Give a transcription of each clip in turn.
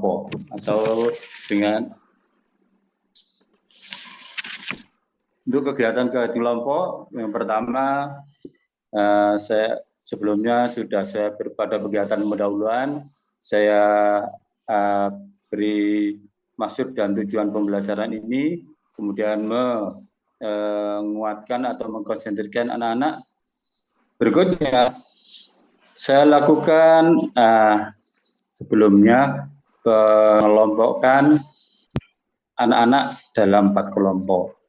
kelompok atau dengan untuk kegiatan kelompok. Yang pertama, sebelumnya sudah saya pada kegiatan pendahuluan, saya beri maksud dan tujuan pembelajaran ini, kemudian menguatkan atau mengkonsentrasikan anak-anak. Berikutnya, saya lakukan sebelumnya mengelompokkan anak-anak dalam 4 kelompok.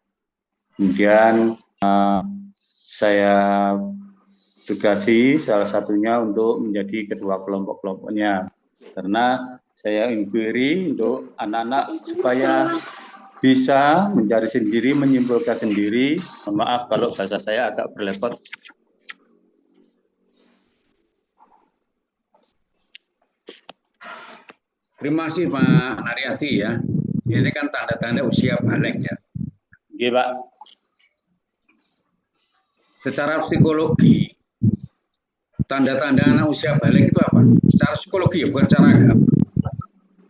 Kemudian saya tugasi salah satunya untuk menjadi ketua kelompok-kelompoknya, karena saya inquiry untuk anak-anak supaya bisa mencari sendiri, menyimpulkan sendiri. Mohon maaf kalau bahasa saya agak berlebihan. Terima kasih Pak Naryadi ya. Ini kan tanda-tanda usia balik ya. Oke, Pak. Secara psikologi, tanda-tanda anak usia balik itu apa? Secara psikologi ya, bukan secara agama.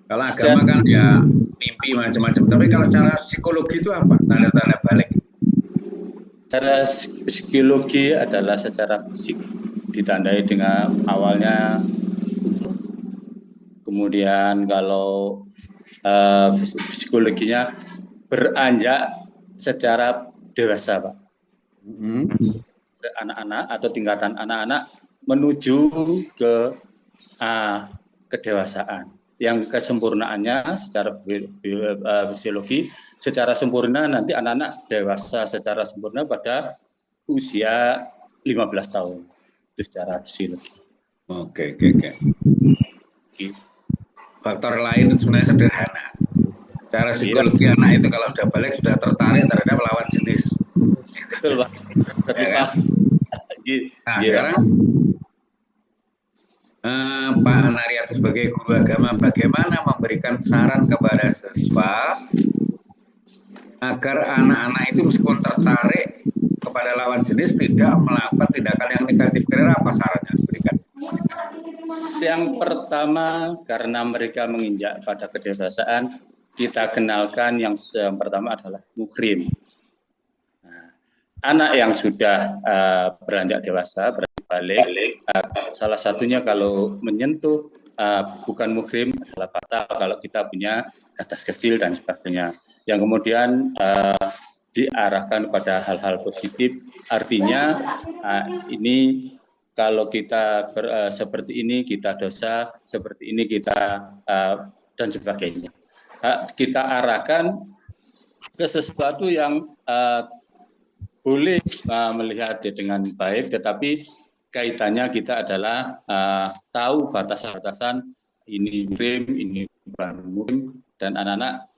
Kalau agama kan ya mimpi macam-macam. Tapi kalau secara psikologi itu apa? Tanda-tanda balik. Secara psikologi adalah secara fisik, ditandai dengan awalnya. Kemudian kalau psikologinya beranjak secara dewasa, Pak. Anak-anak atau tingkatan anak-anak menuju ke kedewasaan. Yang kesempurnaannya secara fisiologi, secara sempurna nanti anak-anak dewasa secara sempurna pada usia 15 tahun. Itu secara fisiologi. Oke. Faktor lain itu sebenarnya sederhana. Secara psikologi anak itu kalau sudah balik sudah tertarik terhadap lawan jenis. Betul, Pak. Betul, Pak. Nah, sekarang Pak Naryadi sebagai guru agama, bagaimana memberikan saran kepada siswa agar anak-anak itu meskipun tertarik kepada lawan jenis tidak melakukan tindakan yang negatif? Kira-kira apa sarannya diberikan? Yang pertama, karena mereka menginjak pada kedewasaan, kita kenalkan yang pertama adalah muhrim. Anak yang sudah beranjak dewasa, beranjak balik, salah satunya kalau menyentuh bukan muhrim adalah batal kalau kita punya gatas kecil dan sebagainya. Yang kemudian diarahkan pada hal-hal positif, artinya ini kalau kita seperti ini kita dosa, seperti ini kita dan sebagainya. Kita arahkan ke sesuatu yang boleh melihat dengan baik, tetapi kaitannya kita adalah tahu batasan-batasan ini muhrim, ini bukan muhrim, dan anak-anak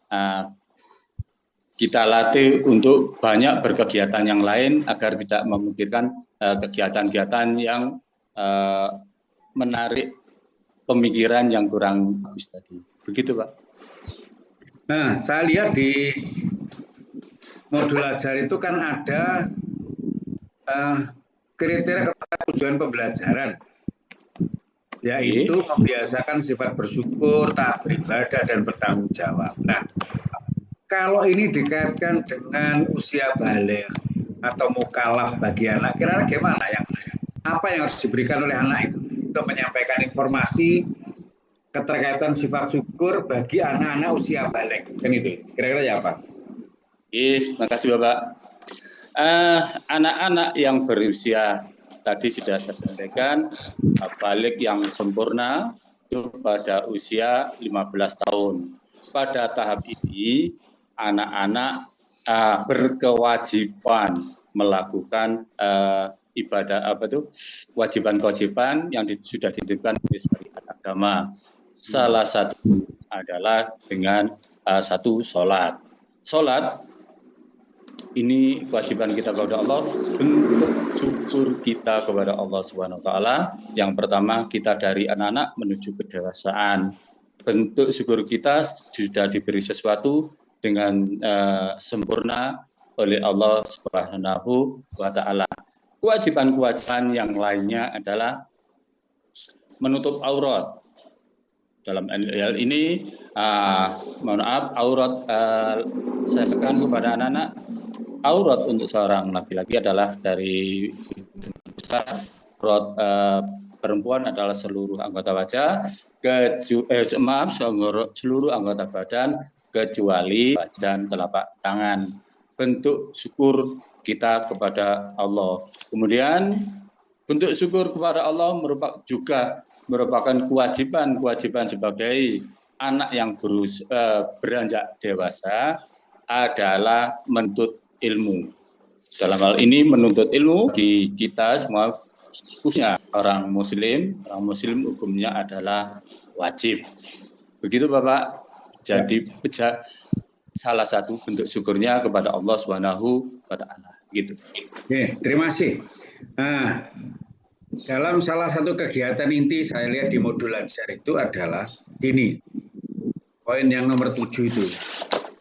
kita latih untuk banyak berkegiatan yang lain agar tidak memikirkan kegiatan-kegiatan yang menarik pemikiran yang kurang bagus tadi. Begitu, Pak. Nah, saya lihat di modul ajar itu kan ada kriteria tujuan pembelajaran, yaitu membiasakan sifat bersyukur, taat beribadah, dan bertanggung jawab. Nah, kalau ini dikaitkan dengan usia balik atau mukallaf bagi anak, kira-kira gimana apa yang harus diberikan oleh anak itu untuk menyampaikan informasi keterkaitan sifat syukur bagi anak-anak usia balik? Kan itu, kira-kira ya apa? Terima kasih Bapak. Anak-anak yang berusia tadi sudah saya sampaikan, balik yang sempurna itu pada usia 15 tahun. Pada tahap ini anak-anak berkewajiban melakukan ibadah kewajiban-kewajiban yang sudah ditentukan oleh syariat agama. Salah satu adalah dengan satu sholat. Sholat ini kewajiban kita kepada Allah, bentuk syukur kita kepada Allah Subhanahu wa taala. Yang pertama, kita dari anak-anak menuju kedewasaan. Bentuk syukur kita sudah diberi sesuatu dengan sempurna oleh Allah Subhanahu wa taala. Kewajiban-kewajiban yang lainnya adalah menutup aurat. dalam hal ini mohon maaf aurat saya sekan kepada anak-anak, aurat untuk seorang laki-laki adalah dari aurat perempuan adalah seluruh anggota wajah, seluruh anggota badan kecuali wajah dan telapak tangan. Bentuk syukur kita kepada Allah. Kemudian bentuk syukur kepada Allah merupakan kewajiban sebagai anak yang beranjak dewasa adalah menuntut ilmu. Dalam hal ini menuntut ilmu di kita semua, khususnya orang muslim hukumnya adalah wajib. Begitu Bapak. Jadi salah satu bentuk syukurnya kepada Allah Subhanahu wa taala. Gitu. Oke, terima kasih. Nah, dalam salah satu kegiatan inti saya lihat di modul ajar itu adalah ini. Poin yang nomor 7 itu.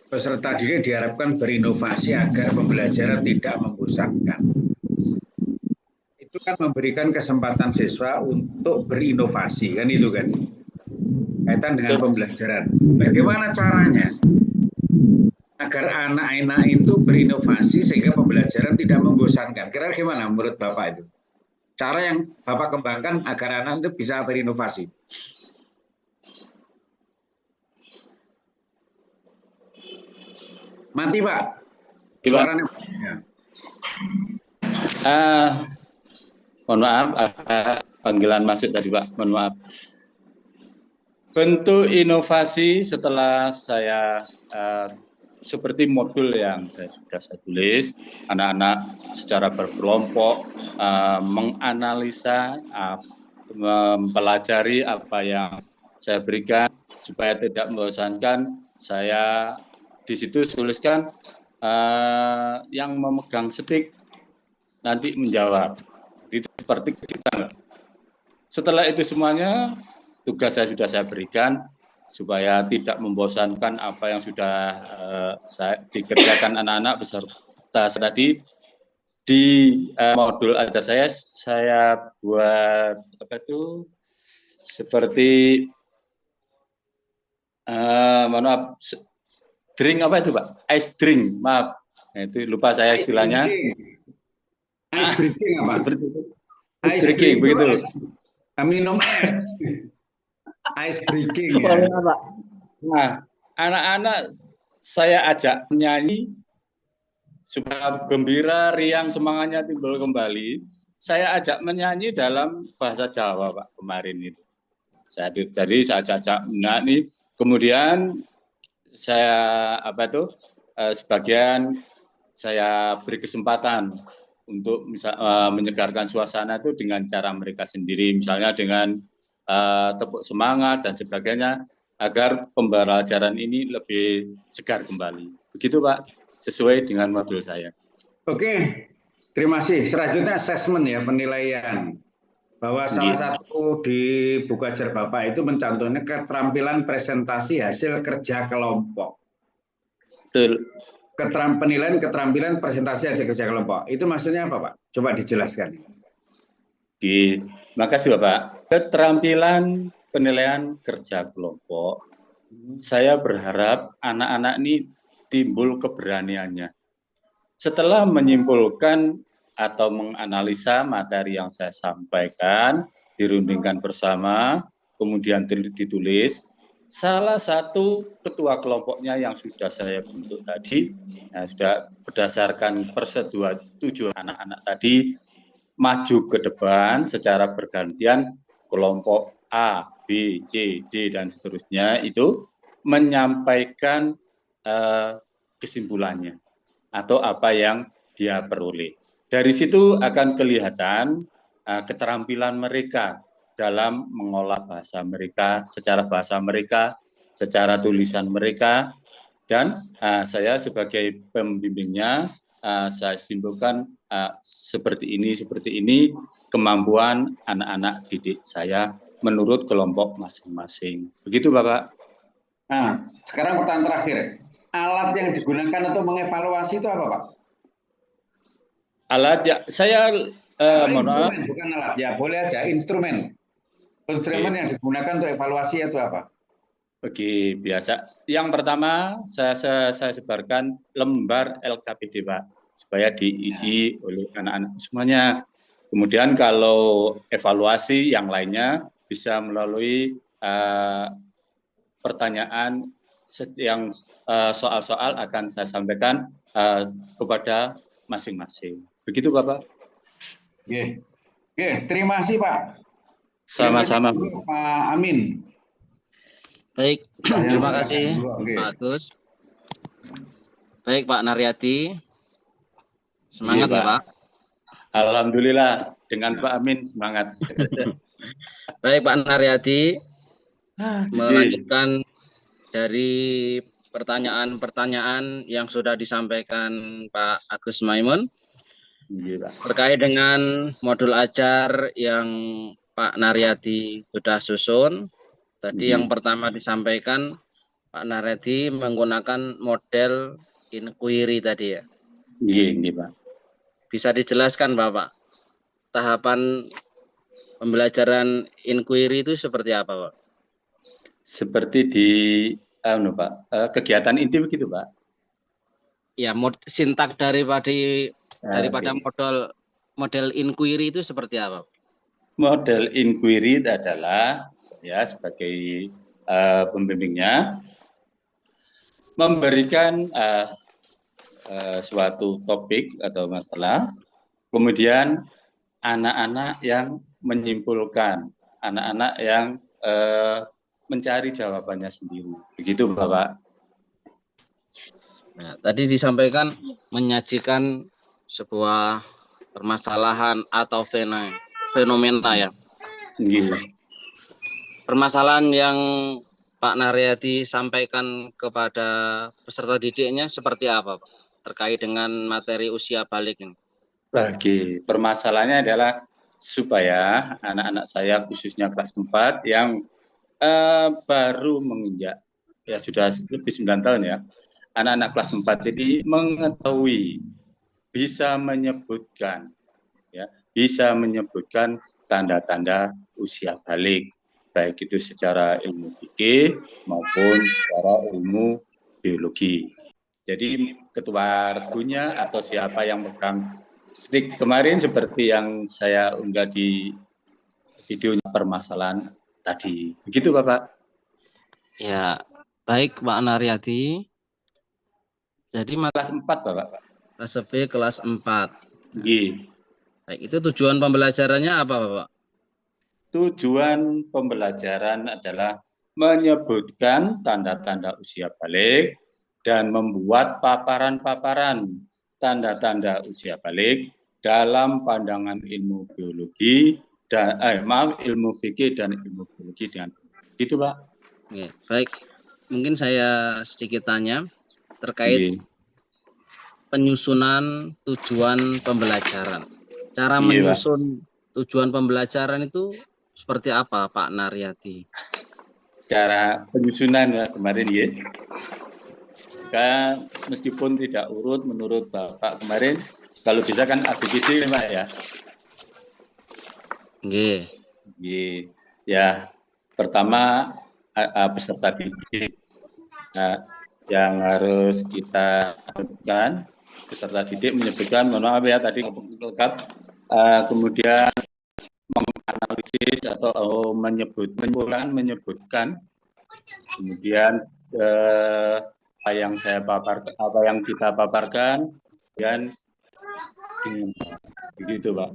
Peserta didik diharapkan berinovasi agar pembelajaran tidak membosankan. Itu kan memberikan kesempatan siswa untuk berinovasi, kan itu kan? Kaitan dengan pembelajaran. Bagaimana caranya agar anak-anak itu berinovasi sehingga pembelajaran tidak membosankan? Kira-kira gimana menurut Bapak itu? Cara yang Bapak kembangkan agar anak itu bisa berinovasi. Mati Pak. Suaranya. Mohon maaf, ada panggilan masuk tadi Pak. Mohon maaf. Bentuk inovasi setelah saya seperti modul yang saya tulis, anak-anak secara berkelompok menganalisa, mempelajari apa yang saya berikan supaya tidak membosankan. Saya di situ tuliskan yang memegang stick nanti menjawab. Itu seperti kita. Setelah itu semuanya tugas sudah saya berikan supaya tidak membosankan apa yang sudah dikerjakan anak-anak beserta tadi di modul ajar saya buat apa itu seperti mohon maaf, drink apa itu Pak? Ice drink, maaf, itu lupa saya istilahnya. Ice breaking apa? Seperti itu. Ice breaking begitu. Minum ice breaking ya. Nah, anak-anak saya ajak menyanyi supaya gembira, riang, semangatnya timbul kembali. Saya ajak menyanyi dalam bahasa Jawa Pak kemarin itu. Jadi saya ajak menyanyi, kemudian saya sebagian saya beri kesempatan untuk menyegarkan suasana itu dengan cara mereka sendiri, misalnya dengan tepuk semangat dan sebagainya agar pembelajaran ini lebih segar kembali. Begitu Pak, sesuai dengan modul saya. Oke, terima kasih. Selanjutnya asesmen ya, penilaian. Bahwa salah satu di buku ajar Bapak itu mencantumkan keterampilan presentasi hasil kerja kelompok. Betul. Penilaian keterampilan presentasi hasil kerja kelompok. Itu maksudnya apa Pak? Coba dijelaskan. Terima kasih Bapak. Keterampilan penilaian kerja kelompok, saya berharap anak-anak ini timbul keberaniannya. Setelah menyimpulkan atau menganalisa materi yang saya sampaikan, dirundingkan bersama, kemudian ditulis, salah satu ketua kelompoknya yang sudah saya bentuk tadi, sudah berdasarkan persetujuan anak-anak tadi, maju ke depan secara bergantian, kelompok A, B, C, D, dan seterusnya itu menyampaikan kesimpulannya atau apa yang dia peroleh. Dari situ akan kelihatan keterampilan mereka dalam mengolah bahasa mereka, secara tulisan mereka, dan saya sebagai pembimbingnya saya simpulkan seperti ini kemampuan anak-anak didik saya menurut kelompok masing-masing. Begitu Bapak. Nah, sekarang pertanyaan terakhir. Alat yang digunakan untuk mengevaluasi itu apa Pak? Alat ya, saya mohon maaf. Bukan alat, ya boleh aja instrumen. Instrumen yang digunakan untuk evaluasi itu apa? Oke, biasa. Yang pertama saya sebarkan lembar LKPD, Pak, supaya diisi oleh anak-anak semuanya. Kemudian kalau evaluasi yang lainnya bisa melalui pertanyaan yang soal-soal akan saya sampaikan kepada masing-masing. Begitu, Bapak. Oke, terima kasih Pak. Sama-sama, Pak Amin. Baik, terima kasih Pak Agus. Baik Pak Naryati, semangat ya Pak. Alhamdulillah, dengan Pak Amin semangat. Baik Pak Naryati, melanjutkan dari pertanyaan-pertanyaan yang sudah disampaikan Pak Agus Maimun terkait dengan modul ajar yang Pak Naryati sudah susun. Tadi yang pertama disampaikan Pak Naryati menggunakan model inquiry tadi ya. Iya, Pak. Bisa dijelaskan Bapak, tahapan pembelajaran inquiry itu seperti apa Pak? Seperti di Pak, kegiatan inti begitu Pak? Ya, sintak daripada model inquiry itu seperti apa? Model inquiry adalah saya sebagai pembimbingnya memberikan suatu topik atau masalah, kemudian anak-anak yang menyimpulkan, anak-anak yang mencari jawabannya sendiri. Begitu Bapak. Nah, tadi disampaikan menyajikan sebuah permasalahan atau fenomena ya. Gila. Permasalahan yang Pak Naryati sampaikan kepada peserta didiknya seperti apa Pak? Terkait dengan materi usia balik ini. Bagi permasalahannya adalah supaya anak-anak saya khususnya kelas 4 yang baru menginjak ya sudah lebih 9 tahun ya. Anak-anak kelas 4 ini mengetahui, bisa menyebutkan tanda-tanda usia balik, baik itu secara ilmu fikih maupun secara ilmu biologi. Jadi ketua regunya atau siapa yang megang stick kemarin seperti yang saya unggah di videonya permasalahan tadi. Begitu Bapak. Ya, baik Pak Naryati. Jadi kelas 4 Bapak. Kelas B kelas 4. Iya. Baik, itu tujuan pembelajarannya apa Bapak? Tujuan pembelajaran adalah menyebutkan tanda-tanda usia balik dan membuat paparan-paparan tanda-tanda usia balik dalam pandangan ilmu biologi dan ilmu fikih dan ilmu biologi dengan gitu Pak. Oke, baik. Mungkin saya sedikit tanya terkait penyusunan tujuan pembelajaran. Cara menyusun tujuan pembelajaran itu seperti apa Pak Naryati? Cara penyusunan ya kemarin ya. Kan meskipun tidak urut menurut Bapak kemarin, kalau bisa kan ABCD Pak ya. Nggih. Ya, pertama peserta didik yang harus kita lakukan, peserta didik menyebutkan, mohon maaf ya tadi lengkap, kemudian menganalisis atau menyebutkan, kemudian apa yang kita paparkan, dan begitu Pak.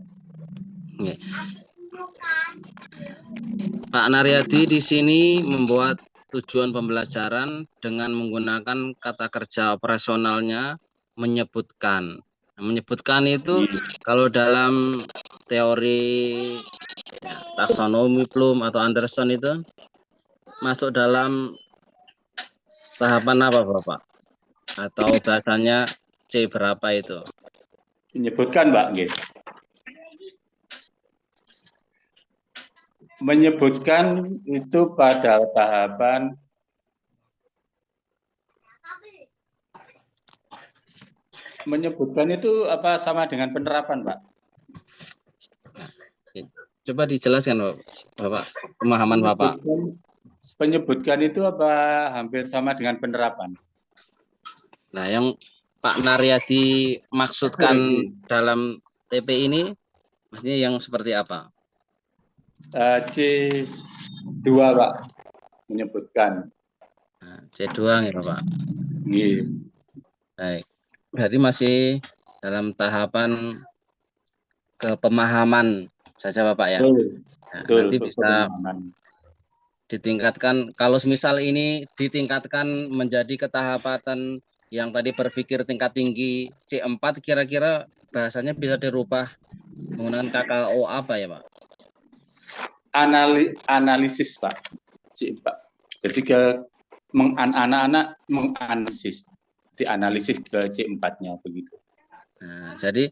Pak Naryati di sini membuat tujuan pembelajaran dengan menggunakan kata kerja operasionalnya menyebutkan. Menyebutkan itu kalau dalam teori taksonomi Bloom atau Anderson itu masuk dalam tahapan apa Bapak? Atau bahasanya C berapa itu? Menyebutkan Pak, menyebutkan itu pada tahapan menyebutkan itu apa sama dengan penerapan Pak? Coba dijelaskan Bapak, pemahaman Bapak. Penyebutkan itu apa hampir sama dengan penerapan? Nah, yang Pak Naryadi maksudkan dalam TP ini, maksudnya yang seperti apa? C2 Pak, menyebutkan. Nah, C2 ya Bapak. Iya. Baik. Berarti masih dalam tahapan kepemahaman saja Bapak ya. Betul. Nah, Betul, nanti bisa pemahaman. ditingkatkan, kalau misal ini ditingkatkan menjadi ketahapatan yang tadi berpikir tingkat tinggi C4, kira-kira bahasanya bisa dirubah menggunakan KKO apa ya Pak? Analisis Pak, C4. Jadi anak-anak menganalisis, dianalisis ke C4-nya begitu. Nah, jadi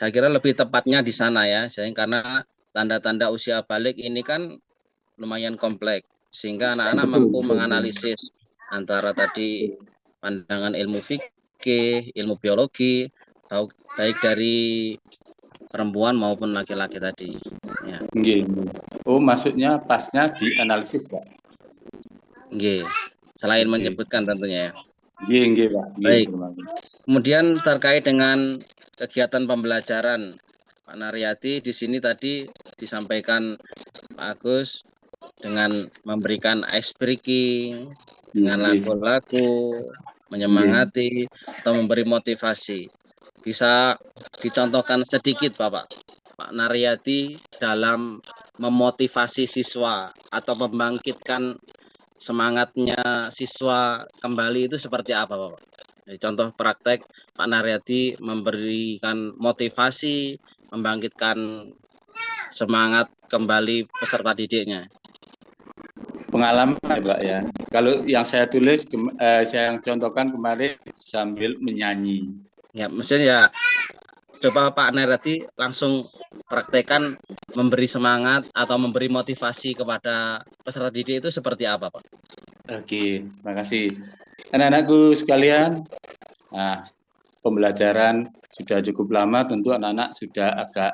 saya kira lebih tepatnya di sana ya, karena tanda-tanda usia balik ini kan lumayan kompleks, sehingga anak-anak mampu menganalisis antara tadi pandangan ilmu fikih, ilmu biologi, baik dari perempuan maupun laki-laki tadi. Ya. Oh, maksudnya pasnya dianalisis Pak? Nggih. Selain menyebutkan tentunya ya. Nggih, Pak. Baik. Kemudian terkait dengan kegiatan pembelajaran, Pak Naryadi di sini tadi disampaikan Pak Agus dengan memberikan ice breaking, dengan lagu-lagu, menyemangati, atau memberi motivasi. Bisa dicontohkan sedikit Pak Naryadi dalam memotivasi siswa atau membangkitkan semangatnya siswa kembali itu seperti apa Bapak? Jadi contoh praktek Pak Naryadi memberikan motivasi, membangkitkan semangat kembali peserta didiknya. Pengalaman ya Pak ya. Kalau yang saya tulis, saya yang contohkan kemarin sambil menyanyi. Ya, maksudnya ya coba Pak Naryadi langsung praktekkan memberi semangat atau memberi motivasi kepada peserta didik itu seperti apa Pak? Oke, terima kasih. Anak-anakku sekalian, nah, pembelajaran sudah cukup lama, tentu anak-anak sudah agak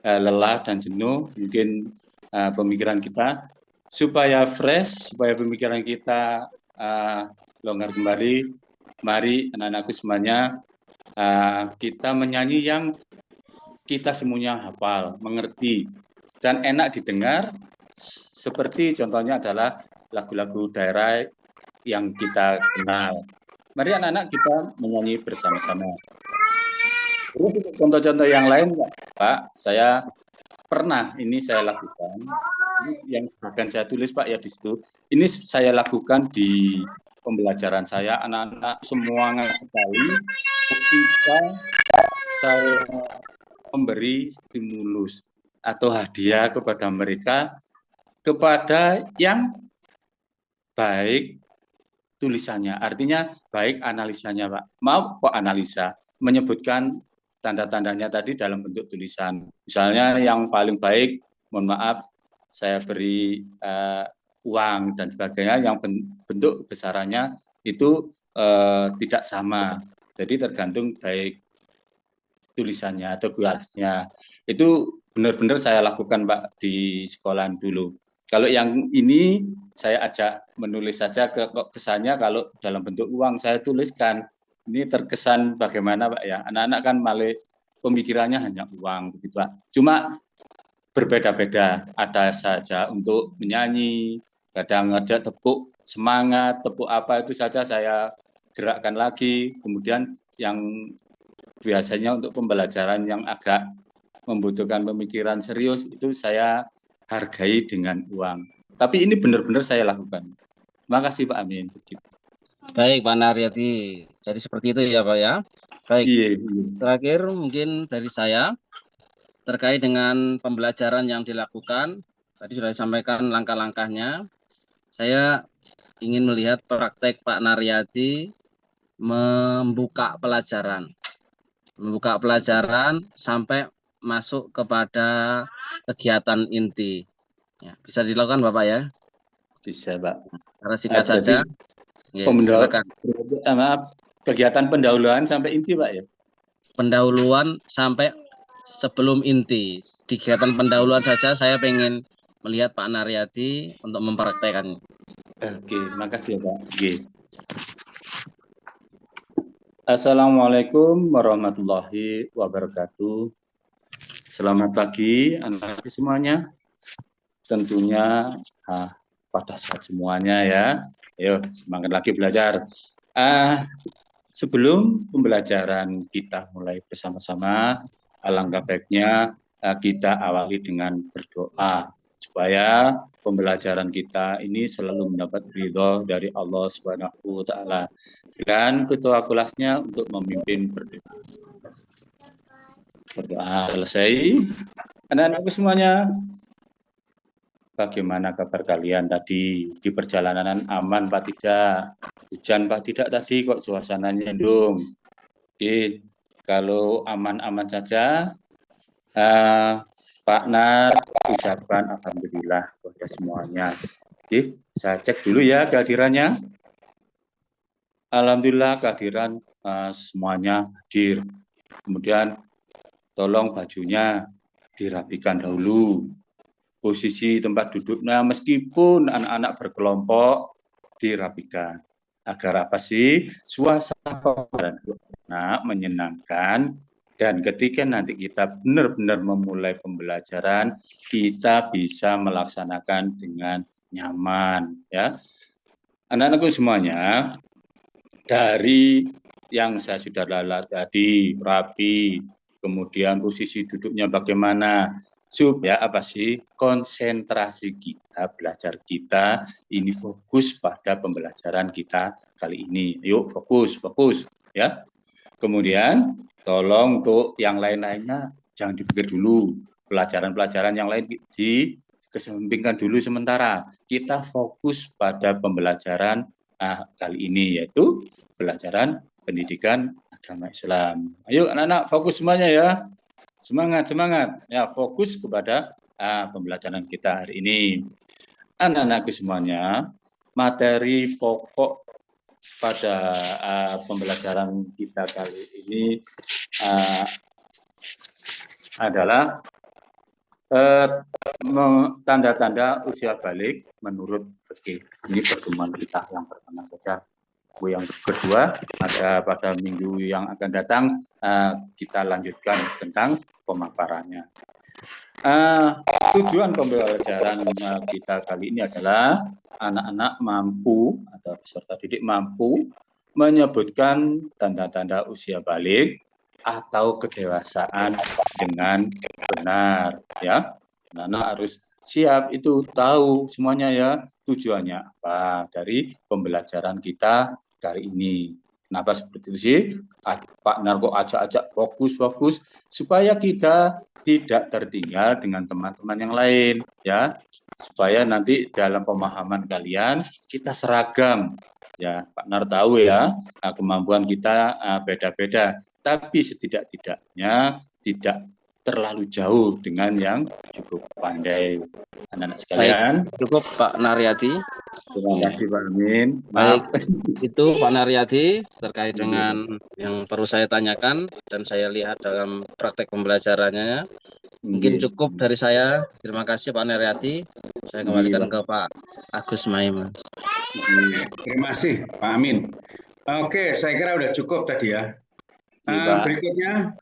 lelah dan jenuh, mungkin pemikiran kita, supaya fresh, supaya pemikiran kita longgar kembali, mari anak-anakku semuanya, kita menyanyi yang kita semuanya hafal, mengerti, dan enak didengar, seperti contohnya adalah lagu-lagu daerah yang kita kenal. Mari anak-anak kita menyanyi bersama-sama. Contoh-contoh yang lain, Pak, saya pernah ini saya lakukan. Ini yang akan saya tulis, Pak, ya di situ. Ini saya lakukan di pembelajaran saya. Anak-anak semangat sekali ketika saya memberi stimulus atau hadiah kepada mereka, kepada yang baik tulisannya, artinya baik analisanya Pak. Mau kok analisa, menyebutkan tanda-tandanya tadi dalam bentuk tulisan. Misalnya yang paling baik, mohon maaf, saya beri uang dan sebagainya, yang bentuk besarannya itu tidak sama. Jadi tergantung baik tulisannya atau kualitasnya. Itu benar-benar saya lakukan Pak di sekolah dulu. Kalau yang ini saya ajak menulis saja, kesannya kalau dalam bentuk uang saya tuliskan. Ini terkesan bagaimana Pak ya, anak-anak kan malah pemikirannya hanya uang begitu Pak. Cuma berbeda-beda, ada saja untuk menyanyi, kadang ada tepuk semangat, tepuk apa itu saja saya gerakkan lagi. Kemudian yang biasanya untuk pembelajaran yang agak membutuhkan pemikiran serius itu saya hargai dengan uang. Tapi ini benar-benar saya lakukan. Terima kasih Pak Amin. Baik Pak Naryadi, jadi seperti itu ya Pak ya. Baik, terakhir mungkin dari saya terkait dengan pembelajaran yang dilakukan, tadi sudah disampaikan langkah-langkahnya. Saya ingin melihat praktek Pak Naryadi membuka pelajaran sampai masuk kepada kegiatan inti. Ya, bisa dilakukan Bapak ya? Bisa Pak. Secara singkat saja. Ya, kegiatan pendahuluan sampai inti Pak ya? Pendahuluan sampai sebelum inti. Di kegiatan pendahuluan saja saya pengen melihat Pak Naryadi untuk mempraktekkannya. Oke, makasih ya Pak. Oke. Assalamualaikum warahmatullahi wabarakatuh. Selamat pagi anak-anak semuanya. Tentunya pada saat semuanya ya. Ayo semangat lagi belajar. Sebelum pembelajaran kita mulai bersama-sama, alangkah baiknya kita awali dengan berdoa supaya pembelajaran kita ini selalu mendapat ridho dari Allah Subhanahu wa taala. Silakan ketua kelasnya untuk memimpin berdoa. Berdoa selesai. Anak-anakku semuanya, bagaimana kabar kalian tadi? Di perjalanan aman Pak tidak? Hujan Pak tidak tadi kok suasananya dong. Oke, kalau aman-aman saja, Pak Nar ucapkan alhamdulillah kepada semuanya. Oke, saya cek dulu ya kehadirannya. Alhamdulillah kehadiran semuanya hadir. Kemudian tolong bajunya dirapikan dahulu. Posisi tempat duduknya meskipun anak-anak berkelompok dirapikan. Agar apa sih? Suasana anak menyenangkan, dan ketika nanti kita benar-benar memulai pembelajaran, kita bisa melaksanakan dengan nyaman ya. Anak-anakku semuanya, dari yang saya sudah lalat tadi, rapi, kemudian posisi duduknya bagaimana, supaya apa sih, konsentrasi kita, belajar kita ini fokus pada pembelajaran kita kali ini. Yuk fokus ya. Kemudian tolong untuk yang lain-lainnya jangan dipikir dulu, pelajaran-pelajaran yang lain dikesampingkan dulu sementara. Kita fokus pada pembelajaran kali ini, yaitu pelajaran pendidikan agama Islam. Ayo anak-anak fokus semuanya ya. Semangat ya, fokus kepada pembelajaran kita hari ini. Anak-anakku semuanya, materi pokok pada pembelajaran kita kali ini adalah tanda-tanda usia balik menurut fikih. Ini pertemuan kita yang pertama saja. Yang kedua, pada minggu yang akan datang kita lanjutkan tentang pemaparannya. Tujuan pembelajaran kita kali ini adalah anak-anak mampu atau peserta didik mampu menyebutkan tanda-tanda usia balik atau kedewasaan dengan benar ya. Anak-anak harus siap, itu tahu semuanya ya tujuannya apa dari pembelajaran kita kali ini. Kenapa seperti itu sih? Pak Narko ajak fokus supaya kita tidak tertinggal dengan teman-teman yang lain ya. Supaya nanti dalam pemahaman kalian kita seragam. Ya, Pak Nar tahu ya, kemampuan kita beda-beda, tapi setidak-tidaknya tidak terlalu jauh dengan yang cukup pandai. Anak-anak sekalian. Baik, cukup Pak Naryadi. Terima kasih Pak Amin. Baik, itu Pak Naryadi terkait dengan yang perlu saya tanyakan dan saya lihat dalam praktek pembelajarannya. Mungkin cukup dari saya. Terima kasih Pak Naryadi. Saya kembalikan ke Pak Agus Maimun. Terima kasih Pak Amin. Oke, saya kira sudah cukup tadi ya. Berikutnya